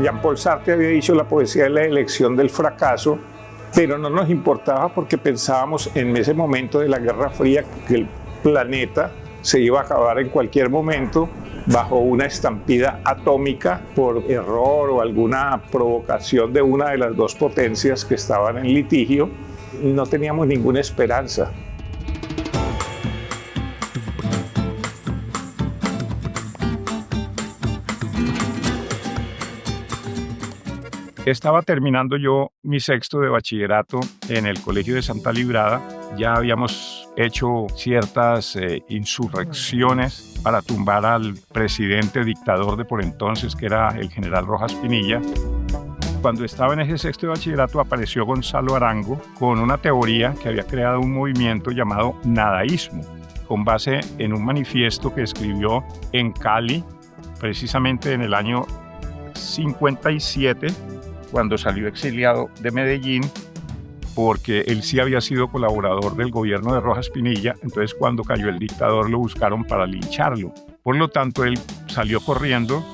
Jean-Paul Sartre había dicho la poesía es la elección del fracaso, pero no nos importaba porque pensábamos en ese momento de la Guerra Fría que el planeta se iba a acabar en cualquier momento bajo una estampida atómica por error o alguna provocación de una de las dos potencias que estaban en litigio. No teníamos ninguna esperanza. Estaba terminando yo mi sexto de bachillerato en el Colegio de Santa Librada. Ya habíamos hecho ciertas insurrecciones para tumbar al presidente dictador de por entonces, que era el general Rojas Pinilla. Cuando estaba en ese sexto de bachillerato apareció Gonzalo Arango con una teoría que había creado un movimiento llamado nadaísmo, con base en un manifiesto que escribió en Cali, precisamente en el año 57, cuando salió exiliado de Medellín, porque él sí había sido colaborador del gobierno de Rojas Pinilla. Entonces, cuando cayó el dictador, lo buscaron para lincharlo. Por lo tanto, él salió corriendo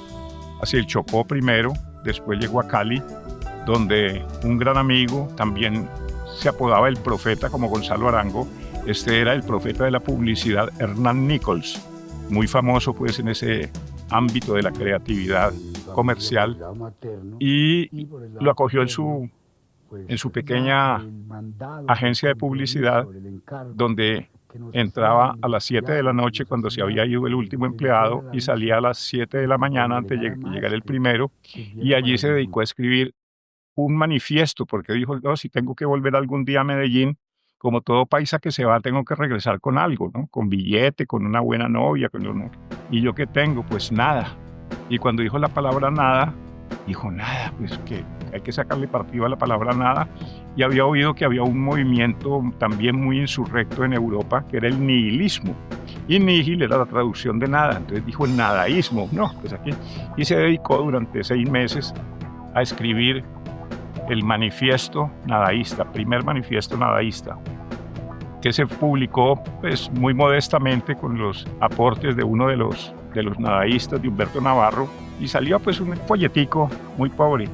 hacia el Chocó primero, después llegó a Cali, donde un gran amigo, también se apodaba el profeta como Gonzalo Arango. Este era el profeta de la publicidad, Hernán Nichols, muy famoso pues en ese ámbito de la creatividad comercial, y lo acogió en su pequeña agencia de publicidad, donde entraba a las 7 de la noche cuando se había ido el último empleado y salía a las 7 de la mañana antes de llegar el primero, y allí se dedicó a escribir un manifiesto, porque dijo, no, si tengo que volver algún día a Medellín, como todo paisa que se va, tengo que regresar con algo, ¿no? Con billete, con una buena novia, ¿y yo qué tengo? Pues nada. Y cuando dijo la palabra nada, dijo nada, pues que hay que sacarle partido a la palabra nada. Y había oído que había un movimiento también muy insurrecto en Europa, que era el nihilismo. Y nihil era la traducción de nada, entonces dijo el nadaísmo, no, pues aquí. Y se dedicó durante 6 meses a escribir el manifiesto nadaísta, primer manifiesto nadaísta, que se publicó pues muy modestamente con los aportes de uno de los nadaístas, de Humberto Navarro, y salió pues un folletico muy pobre.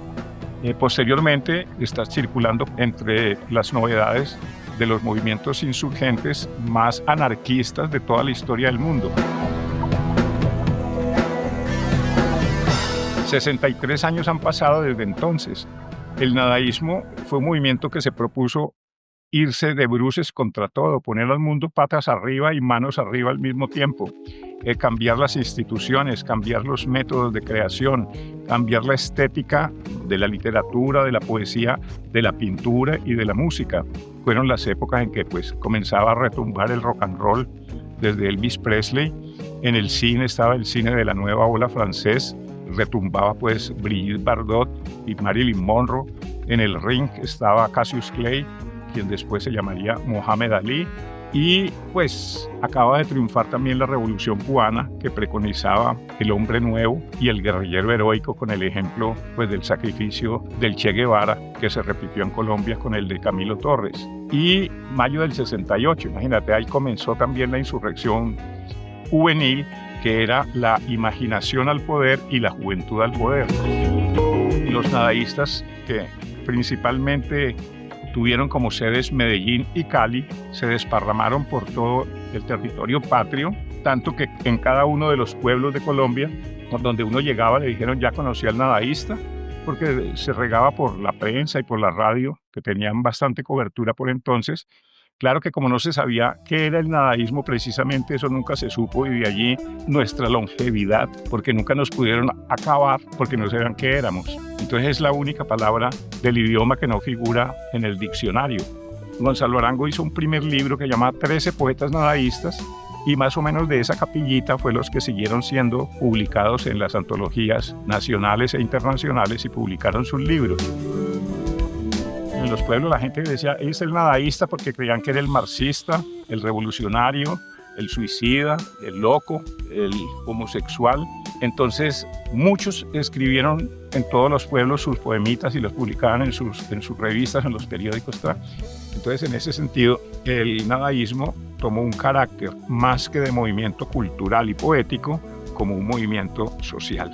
Posteriormente está circulando entre las novedades de los movimientos insurgentes más anarquistas de toda la historia del mundo. 63 años han pasado desde entonces. El nadaísmo fue un movimiento que se propuso irse de bruces contra todo, poner al mundo patas arriba y manos arriba al mismo tiempo, cambiar las instituciones, cambiar los métodos de creación, cambiar la estética de la literatura, de la poesía, de la pintura y de la música. Fueron las épocas en que pues, comenzaba a retumbar el rock and roll desde Elvis Presley. En el cine estaba el cine de la nueva ola francés, retumbaba pues Brigitte Bardot y Marilyn Monroe. En el ring estaba Cassius Clay, quien después se llamaría Mohamed Ali, y pues acaba de triunfar también la Revolución Cubana, que preconizaba el hombre nuevo y el guerrillero heroico, con el ejemplo pues del sacrificio del Che Guevara, que se repitió en Colombia con el de Camilo Torres. Y mayo del 68, imagínate, ahí comenzó también la insurrección juvenil, que era la imaginación al poder y la juventud al poder. Los nadaístas, que principalmente tuvieron como sedes Medellín y Cali, se desparramaron por todo el territorio patrio, tanto que en cada uno de los pueblos de Colombia, donde uno llegaba, le dijeron ya conocía al nadaísta, porque se regaba por la prensa y por la radio, que tenían bastante cobertura por entonces. Claro que como no se sabía qué era el nadaísmo precisamente, eso nunca se supo, y de allí nuestra longevidad, porque nunca nos pudieron acabar porque no sabían qué éramos. Entonces es la única palabra del idioma que no figura en el diccionario. Gonzalo Arango hizo un primer libro que se llama 13 poetas nadaístas, y más o menos de esa capillita fue los que siguieron siendo publicados en las antologías nacionales e internacionales y publicaron sus libros. En los pueblos la gente decía, es el nadaísta, porque creían que era el marxista, el revolucionario, el suicida, el loco, el homosexual. Entonces muchos escribieron en todos los pueblos sus poemitas y los publicaban en sus revistas, en los periódicos. Entonces en ese sentido el nadaísmo tomó un carácter más que de movimiento cultural y poético, como un movimiento social.